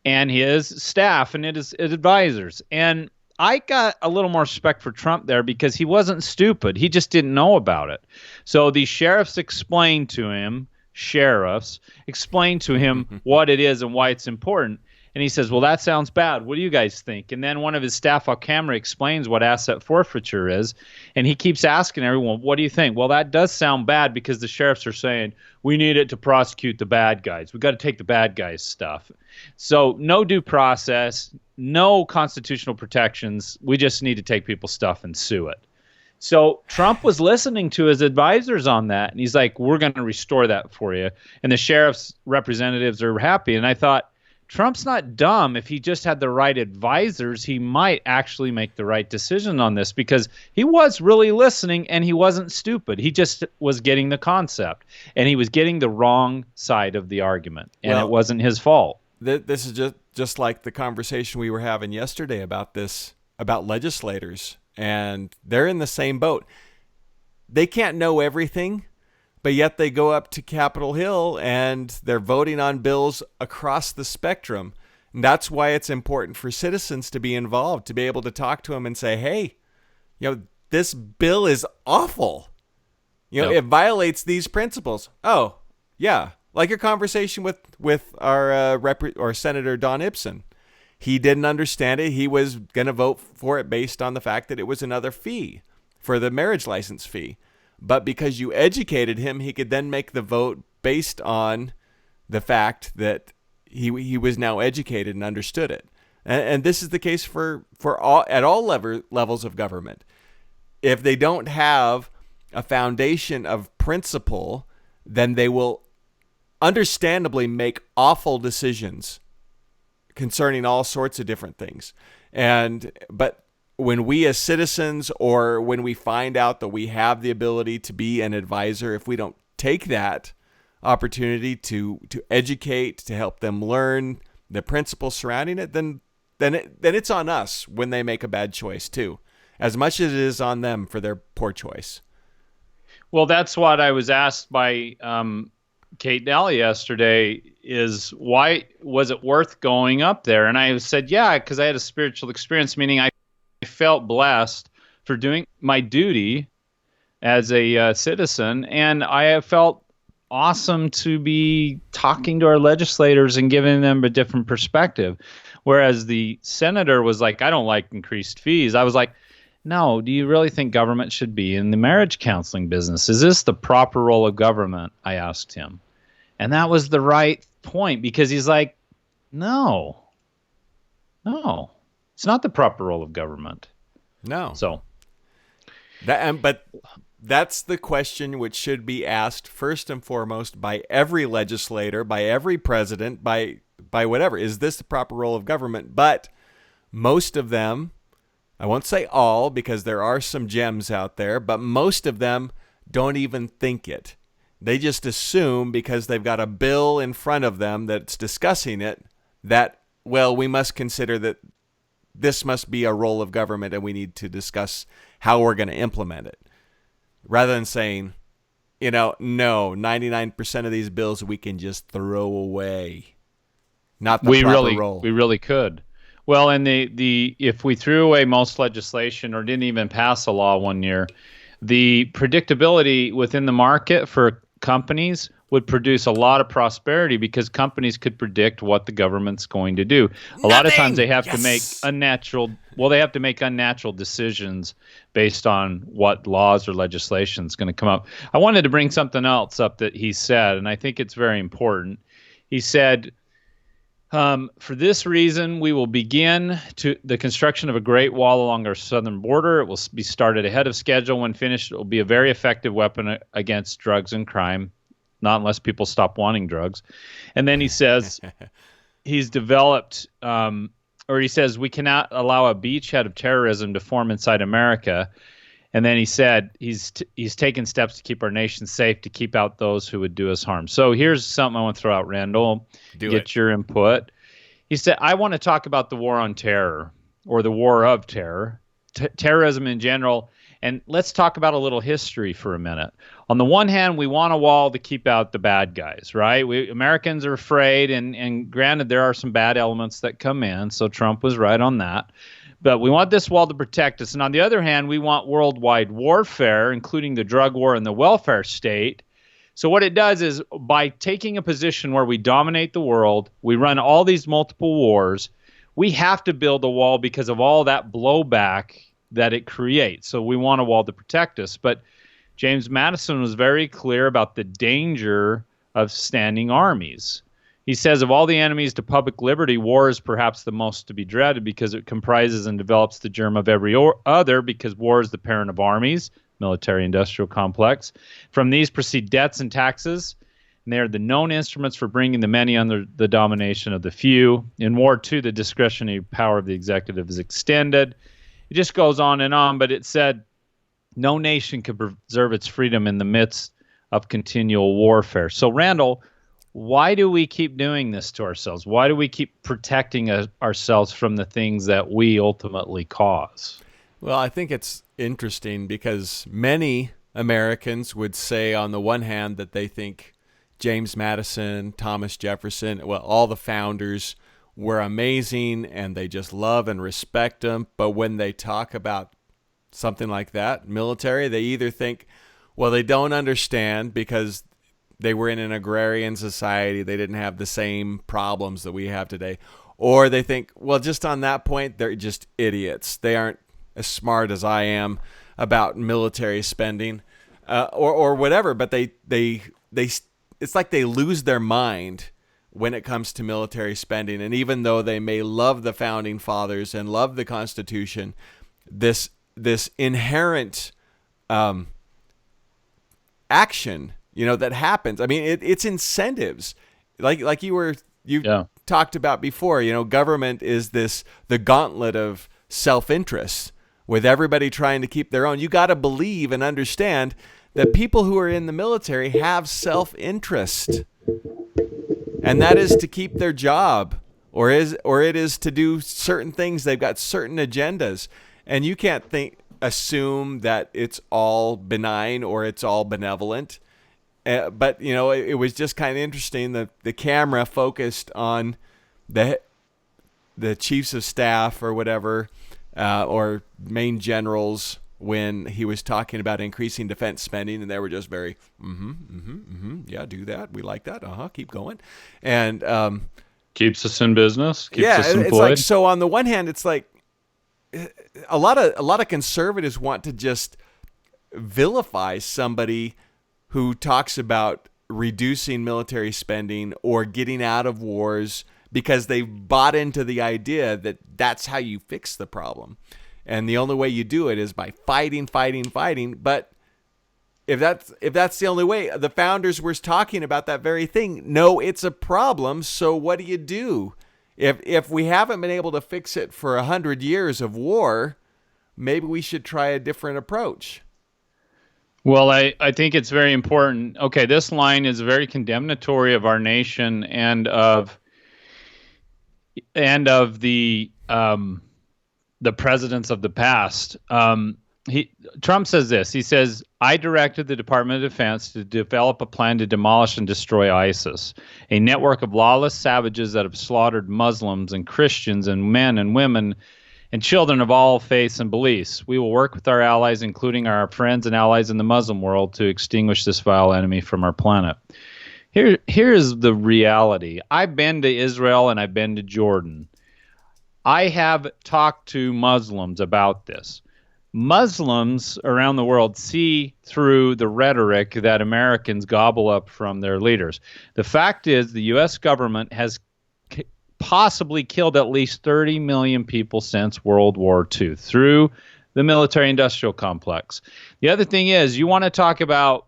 and his staff and his advisors. And I got a little more respect for Trump there because he wasn't stupid. He just didn't know about it. So the sheriffs explained to him what it is and why it's important. And he says, well, that sounds bad. What do you guys think? And then one of his staff on camera explains what asset forfeiture is. And he keeps asking everyone, what do you think? Well, that does sound bad because the sheriffs are saying, we need it to prosecute the bad guys. We got to take the bad guys' stuff. So no due process, no constitutional protections. We just need to take people's stuff and sue it. So Trump was listening to his advisors on that. And he's like, we're going to restore that for you. And the sheriff's representatives are happy. And I thought, Trump's not dumb. If he just had the right advisors, he might actually make the right decision on this because he was really listening and he wasn't stupid. He just was getting the concept and he was getting the wrong side of the argument, and it wasn't his fault. This is just like the conversation we were having yesterday about legislators, and they're in the same boat. They can't know everything, but yet they go up to Capitol Hill and they're voting on bills across the spectrum. And that's why it's important for citizens to be involved, to be able to talk to them and say, hey, you know, this bill is awful. You know, It violates these principles. Oh, yeah. Like your conversation with our Senator Don Ibsen. He didn't understand it. He was going to vote for it based on the fact that it was another fee for the marriage license fee. But because you educated him, he could then make the vote based on the fact that he was now educated and understood it. And this is the case for all levels of government. If they don't have a foundation of principle, then they will understandably make awful decisions concerning all sorts of different things. But when we as citizens, or when we find out that we have the ability to be an advisor, if we don't take that opportunity to educate, to help them learn the principles surrounding it, then it's on us when they make a bad choice too, as much as it is on them for their poor choice. Well, that's what I was asked by Kate Daly yesterday, is why was it worth going up there? And I said, yeah, because I had a spiritual experience, meaning I felt blessed for doing my duty as a citizen, and I have felt awesome to be talking to our legislators and giving them a different perspective. Whereas the senator was like, I don't like increased fees. I was like, no, do you really think government should be in the marriage counseling business? Is this the proper role of government? I asked him. And that was the right point, because he's like, no. It's not the proper role of government. No. So But that's the question which should be asked first and foremost by every legislator, by every president, by whatever. Is this the proper role of government? But most of them, I won't say all because there are some gems out there, but most of them don't even think it. They just assume because they've got a bill in front of them that's discussing it that, well, we must consider that this must be a role of government and we need to discuss how we're going to implement it. Rather than saying, no, 99% of these bills we can just throw away. Not the proper role. We really could. Well, and if we threw away most legislation or didn't even pass a law one year, the predictability within the market for companies would produce a lot of prosperity because companies could predict what the government's going to do. A lot of times they have to make unnatural decisions based on what laws or legislation is going to come up. I wanted to bring something else up that he said, and I think it's very important. He said, for this reason, we will begin the construction of a great wall along our southern border. It will be started ahead of schedule. When finished, it will be a very effective weapon against drugs and crime, not unless people stop wanting drugs. And then he says he's developed, or he says we cannot allow a beachhead of terrorism to form inside America. And then he said he's taken steps to keep our nation safe, to keep out those who would do us harm. So here's something I want to throw out, Randall. Get your input. He said, I want to talk about the war on terror, or the war of terror, terrorism in general. And let's talk about a little history for a minute. On the one hand, we want a wall to keep out the bad guys, right? Americans are afraid, and granted, there are some bad elements that come in, so Trump was right on that. But we want this wall to protect us. And on the other hand, we want worldwide warfare, including the drug war and the welfare state. So what it does is, by taking a position where we dominate the world, we run all these multiple wars, we have to build a wall because of all that blowback that it creates. So we want a wall to protect us. But James Madison was very clear about the danger of standing armies. He says, of all the enemies to public liberty, war is perhaps the most to be dreaded because it comprises and develops the germ of every other, because war is the parent of armies, military-industrial complex. From these proceed debts and taxes, and they are the known instruments for bringing the many under the domination of the few. In war, too, the discretionary power of the executive is extended. It just goes on, but it said no nation can preserve its freedom in the midst of continual warfare. So, Randall, why do we keep doing this to ourselves? Why do we keep protecting ourselves from the things that we ultimately cause? Well, I think it's interesting because many Americans would say, on the one hand, that they think James Madison, Thomas Jefferson, well, all the founders were amazing and they just love and respect them. But when they talk about something like that, military, they either think, well, they don't understand because they were in an agrarian society. They didn't have the same problems that we have today. Or they think, well, just on that point, they're just idiots. They aren't as smart as I am about military spending, or whatever. But they it's like they lose their mind when it comes to military spending. And even though they may love the founding fathers and love the Constitution, this inherent action, that happens. I mean, it's incentives, like you talked about before. Government is the gauntlet of self-interest, with everybody trying to keep their own. You got to believe and understand that people who are in the military have self-interest, and that is to keep their job, or it is to do certain things. They've got certain agendas, and you can't assume that it's all benign or it's all benevolent. But it was just kind of interesting that the camera focused on the chiefs of staff or whatever, or main generals, when he was talking about increasing defense spending, and they were just very, yeah, do that. We like that. Keep going. And keeps us in business. Keeps us employed. It's like, so on the one hand, it's like a lot of conservatives want to just vilify somebody who talks about reducing military spending or getting out of wars because they've bought into the idea that that's how you fix the problem. And the only way you do it is by fighting. But if that's the only way, the founders were talking about that very thing. No, it's a problem. So what do? If we haven't been able to fix it for 100 years of war, maybe we should try a different approach. Well, I think it's very important. Okay, this line is very condemnatory of our nation and of the presidents of the past. Trump says this. He says, I directed the Department of Defense to develop a plan to demolish and destroy ISIS, a network of lawless savages that have slaughtered Muslims and Christians and men and women and children of all faiths and beliefs. We will work with our allies, including our friends and allies in the Muslim world, to extinguish this vile enemy from our planet. Here is the reality. I've been to Israel and I've been to Jordan. I have talked to Muslims about this. Muslims around the world see through the rhetoric that Americans gobble up from their leaders. The fact is the U.S. government has possibly killed at least 30 million people since World War II through the military-industrial complex. The other thing is, you want to talk about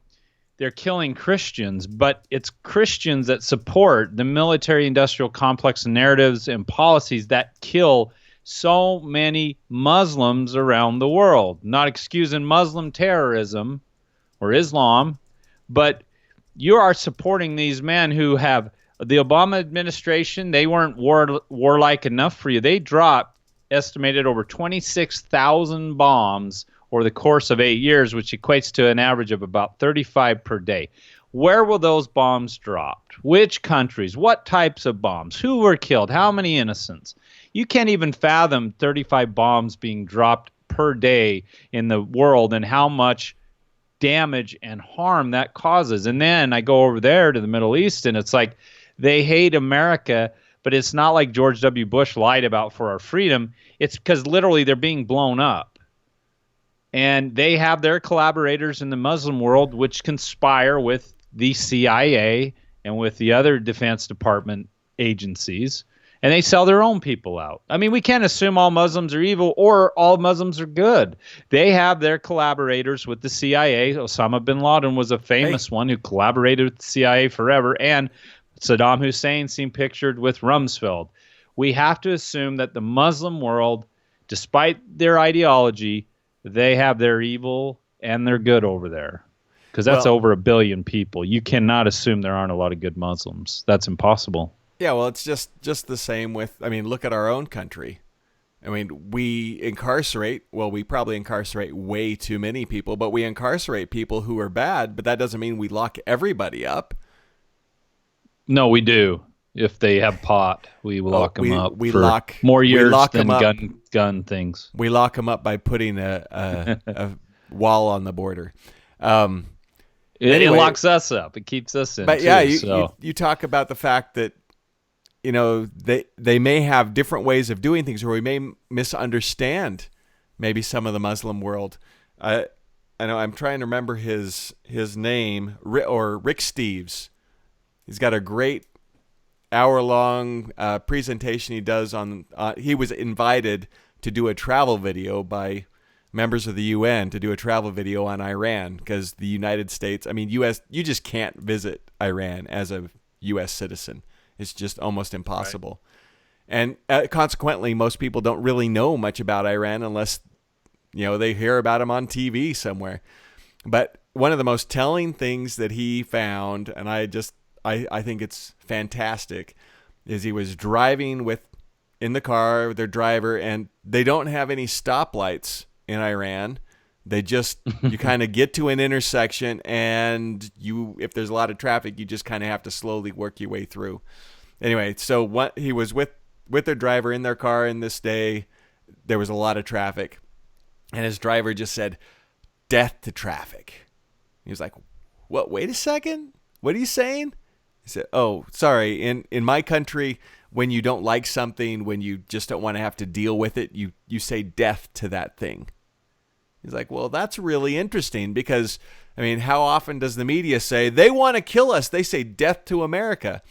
they're killing Christians, but it's Christians that support the military-industrial complex narratives and policies that kill so many Muslims around the world. Not excusing Muslim terrorism or Islam, but you are supporting these men who have the Obama administration. They weren't warlike enough for you. They dropped estimated over 26,000 bombs over the course of 8 years, which equates to an average of about 35 per day. Where will those bombs drop? Which countries? What types of bombs? Who were killed? How many innocents? You can't even fathom 35 bombs being dropped per day in the world and how much damage and harm that causes. And then I go over there to the Middle East, and it's like they hate America, but it's not like George W. Bush lied about for our freedom. It's because literally they're being blown up. And they have their collaborators in the Muslim world, which conspire with the CIA and with the other Defense Department agencies, and they sell their own people out. I mean, we can't assume all Muslims are evil or all Muslims are good. They have their collaborators with the CIA. Osama bin Laden was a famous one who collaborated with the CIA forever, and Saddam Hussein seen pictured with Rumsfeld. We have to assume that the Muslim world, despite their ideology, they have their evil and their good over there. Because that's over 1 billion people. You cannot assume there aren't a lot of good Muslims. That's impossible. Yeah, well, it's just the same with, I mean, look at our own country. I mean, we probably incarcerate way too many people, but we incarcerate people who are bad, but that doesn't mean we lock everybody up. No, we do. If they have pot, we lock them up we for lock, more years than gun things. We lock them up by putting a wall on the border. It locks us up. It keeps us in. But yeah, you talk about the fact that, you know, they may have different ways of doing things, or we may misunderstand maybe some of the Muslim world. I know I'm trying to remember his name, Rick Steves. He's got a great hour-long presentation he does on. He was invited to do a travel video by members of the UN to do a travel video on Iran, because the United States, I mean, U.S., you just can't visit Iran as a U.S. citizen. It's just almost impossible. Right. And consequently, most people don't really know much about Iran unless, you know, they hear about him on TV somewhere. But one of the most telling things that he found, and I think it's fantastic, is he was driving in the car with their driver, and they don't have any stoplights in Iran. They just, you kind of get to an intersection, and if there's a lot of traffic, you just kind of have to slowly work your way through. Anyway, so he was with their driver in their car in this day. There was a lot of traffic, and his driver just said, "Death to traffic." He was like, "What? Wait a second. What are you saying?" He said, "Oh, sorry. In my country, when you don't like something, when you just don't want to have to deal with it, you say death to that thing." He's like, "Well, that's really interesting, because I mean, how often does the media say, they want to kill us? They say death to America.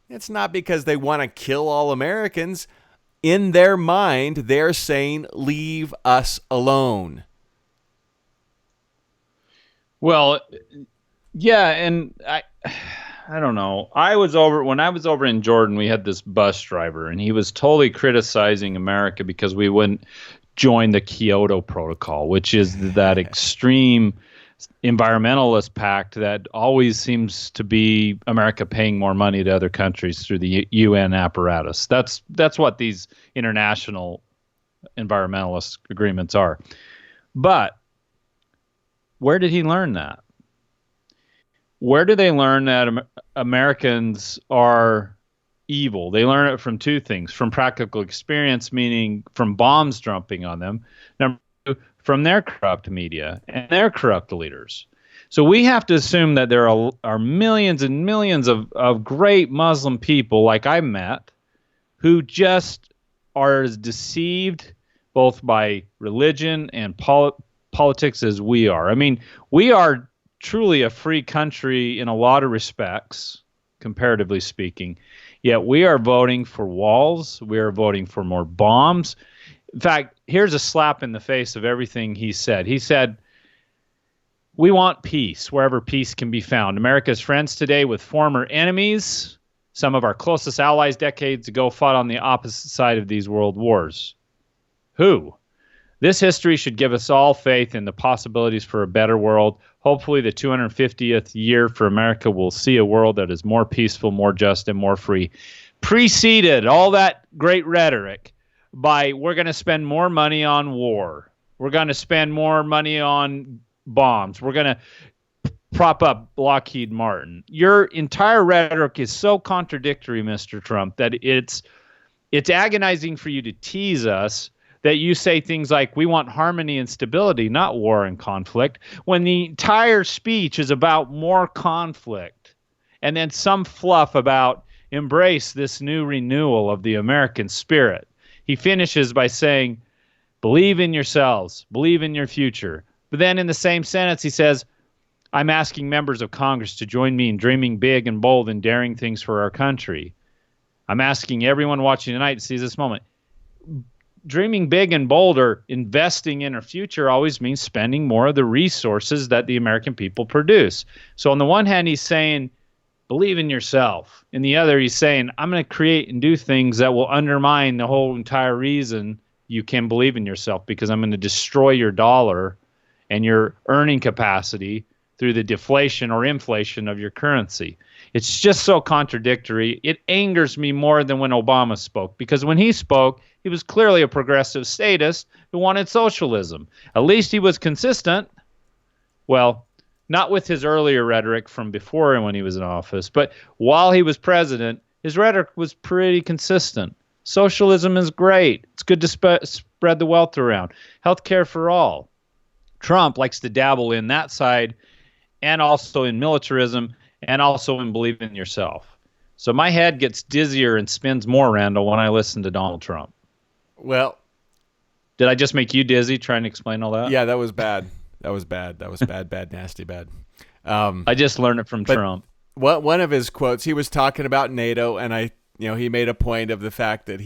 It's not because they want to kill all Americans. In their mind, they're saying, leave us alone. Well, yeah, and I don't know. When I was over in Jordan, we had this bus driver, and he was totally criticizing America because we wouldn't join the Kyoto Protocol, which is that extreme environmentalist pact that always seems to be America paying more money to other countries through the UN apparatus. That's what these international environmentalist agreements are. But where did he learn that? Where do they learn that Americans are evil? They learn it from two things: from practical experience, meaning from bombs dropping on them. Number two, from their corrupt media and their corrupt leaders. So we have to assume that there are millions and millions of great Muslim people like I met who just are as deceived both by religion and politics as we are. I mean, we are truly a free country in a lot of respects, comparatively speaking, yet we are voting for walls. We are voting for more bombs. In fact, here's a slap in the face of everything he said. He said, we want peace wherever peace can be found. America's friends today with former enemies, some of our closest allies decades ago, fought on the opposite side of these world wars. Who? This history should give us all faith in the possibilities for a better world. Hopefully the 250th year for America will see a world that is more peaceful, more just, and more free. Preceded all that great rhetoric by, we're going to spend more money on war. We're going to spend more money on bombs. We're going to prop up Lockheed Martin. Your entire rhetoric is so contradictory, Mr. Trump, that it's agonizing for you to tease us, that you say things like, we want harmony and stability, not war and conflict, when the entire speech is about more conflict. And then some fluff about embrace this new renewal of the American spirit. He finishes by saying, believe in yourselves, believe in your future. But then in the same sentence, he says, I'm asking members of Congress to join me in dreaming big and bold and daring things for our country. I'm asking everyone watching tonight to seize this moment. Dreaming big and bold or investing in our future always means spending more of the resources that the American people produce. So on the one hand, he's saying, believe in yourself. In the other, he's saying, I'm going to create and do things that will undermine the whole entire reason you can believe in yourself, because I'm going to destroy your dollar and your earning capacity through the deflation or inflation of your currency. It's just so contradictory. It angers me more than when Obama spoke, because when he spoke, he was clearly a progressive statist who wanted socialism. At least he was consistent. Well, not with his earlier rhetoric from before and when he was in office, but while he was president, his rhetoric was pretty consistent. Socialism is great. It's good to spread the wealth around. Healthcare for all. Trump likes to dabble in that side, and also in militarism, and also in believing in yourself. So my head gets dizzier and spins more, Randall, when I listen to Donald Trump. Well, did I just make you dizzy trying to explain all that? Yeah, that was bad. That was bad. That was bad, bad, nasty, bad. I just learned it from Trump. One of his quotes, he was talking about NATO, and he made a point of the fact that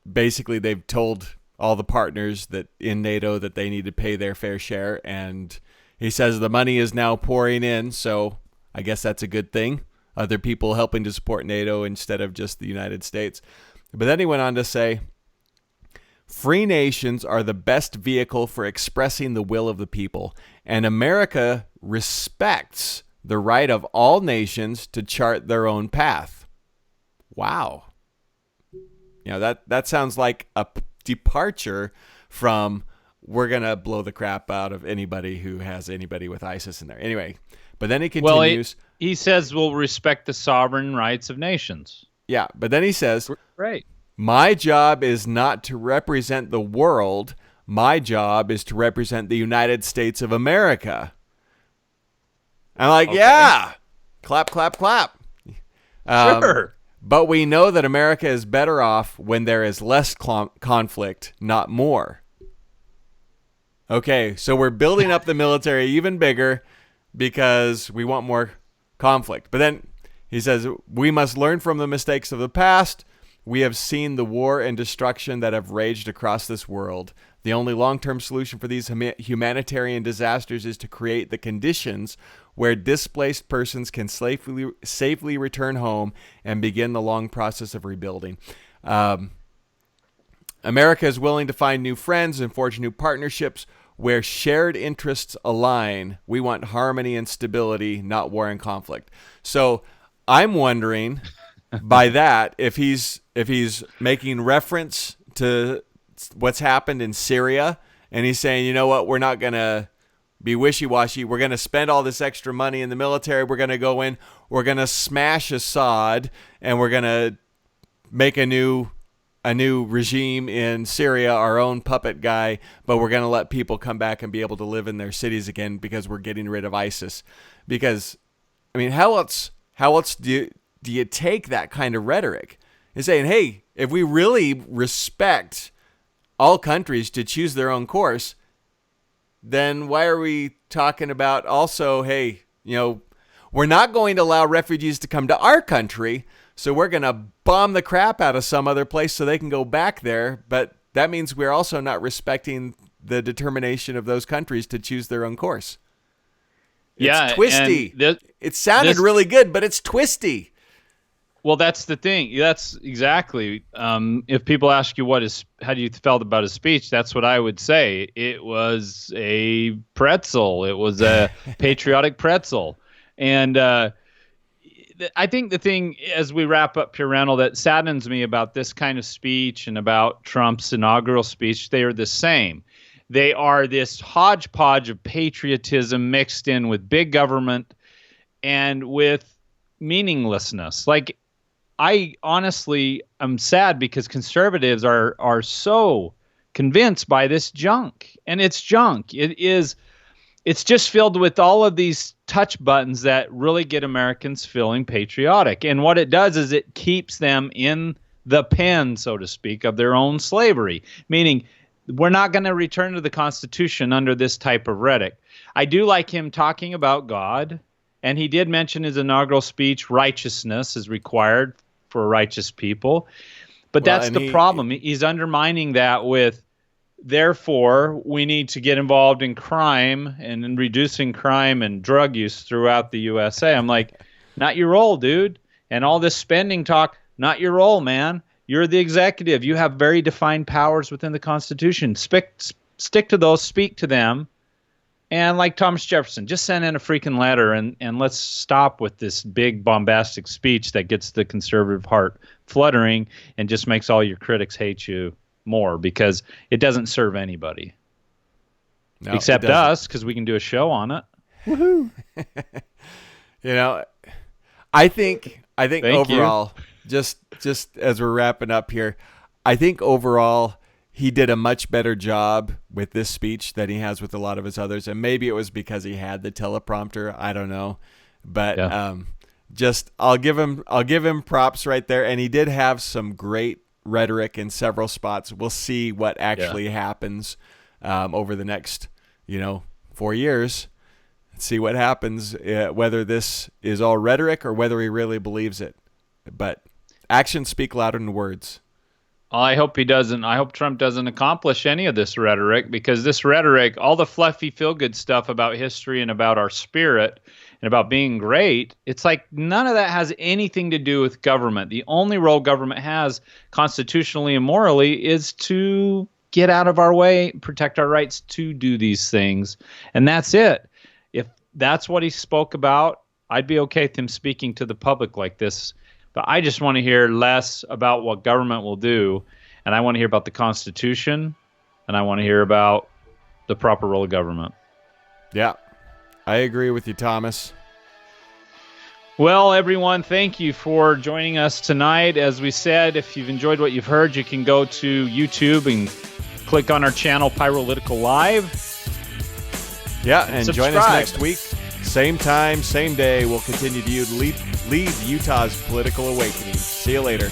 they've told all the partners that in NATO that they need to pay their fair share, and he says the money is now pouring in, so I guess that's a good thing. Other people helping to support NATO instead of just the United States. But then he went on to say, free nations are the best vehicle for expressing the will of the people, and America respects the right of all nations to chart their own path. Wow. That sounds like a departure from we're going to blow the crap out of anybody who has anybody with ISIS in there. Anyway, but then he continues. Well, he says we'll respect the sovereign rights of nations. Yeah, but then he says, right. My job is not to represent the world. My job is to represent the United States of America. I'm like, okay. Yeah, clap, clap, clap. Sure. But we know that America is better off when there is less conflict, not more. Okay, so we're building up the military even bigger because we want more conflict. But then he says, we must learn from the mistakes of the past. We have seen the war and destruction that have raged across this world. The only long-term solution for these humanitarian disasters is to create the conditions where displaced persons can safely return home and begin the long process of rebuilding. America is willing to find new friends and forge new partnerships where shared interests align. We want harmony and stability, not war and conflict. So I'm wondering by that if he's making reference to what's happened in Syria, and he's saying, you know what, we're not going to be wishy-washy. We're going to spend all this extra money in the military. We're going to go in. We're going to smash Assad, and we're going to make a new regime in Syria, our own puppet guy, but we're going to let people come back and be able to live in their cities again because we're getting rid of ISIS. Because, I mean, how else do you take that kind of rhetoric? And saying, hey, if we really respect all countries to choose their own course, then why are we talking about also, hey, we're not going to allow refugees to come to our country, so we're going to bomb the crap out of some other place so they can go back there. But that means we're also not respecting the determination of those countries to choose their own course. It's twisty. It sounded really good, but it's twisty. Well, that's the thing. That's exactly. If people ask you how do you felt about his speech, that's what I would say. It was a pretzel. It was a patriotic pretzel. And I think the thing, as we wrap up here, Randall, that saddens me about this kind of speech and about Trump's inaugural speech, they are the same. They are this hodgepodge of patriotism mixed in with big government and with meaninglessness. Like, I honestly am sad because conservatives are so convinced by this junk, and it's junk. It's just filled with all of these touch buttons that really get Americans feeling patriotic. And what it does is it keeps them in the pen, so to speak, of their own slavery, meaning we're not going to return to the Constitution under this type of rhetoric. I do like him talking about God, and he did mention his inaugural speech, righteousness is required for righteous people. But that's the problem. He's undermining that with, therefore, we need to get involved in crime and in reducing crime and drug use throughout the USA. I'm like, not your role, dude. And all this spending talk, not your role, man. You're the executive. You have very defined powers within the Constitution. Stick to those, speak to them. And like Thomas Jefferson, just send in a freaking letter and let's stop with this big bombastic speech that gets the conservative heart fluttering and just makes all your critics hate you more because it doesn't serve anybody. No, except us, because we can do a show on it. Woohoo! I think overall, just as we're wrapping up here, I think overall he did a much better job with this speech than he has with a lot of his others, and maybe it was because he had the teleprompter. I don't know, but I'll give him props right there, and he did have some great rhetoric in several spots. We'll see what actually happens over the next 4 years. Let's see what happens, whether this is all rhetoric or whether he really believes it. But actions speak louder than words. I hope he doesn't. I hope Trump doesn't accomplish any of this rhetoric, because this rhetoric, all the fluffy feel-good stuff about history and about our spirit and about being great, it's like none of that has anything to do with government. The only role government has constitutionally and morally is to get out of our way, protect our rights to do these things. And that's it. If that's what he spoke about, I'd be okay with him speaking to the public like this. But I just want to hear less about what government will do, and I want to hear about the Constitution, and I want to hear about the proper role of government. Yeah, I agree with you, Thomas. Well, everyone, thank you for joining us tonight. As we said, if you've enjoyed what you've heard, you can go to YouTube and click on our channel, Pyrolitical Live. Yeah, and join us next week. Same time, same day. We'll continue to lead Utah's political awakening. See you later.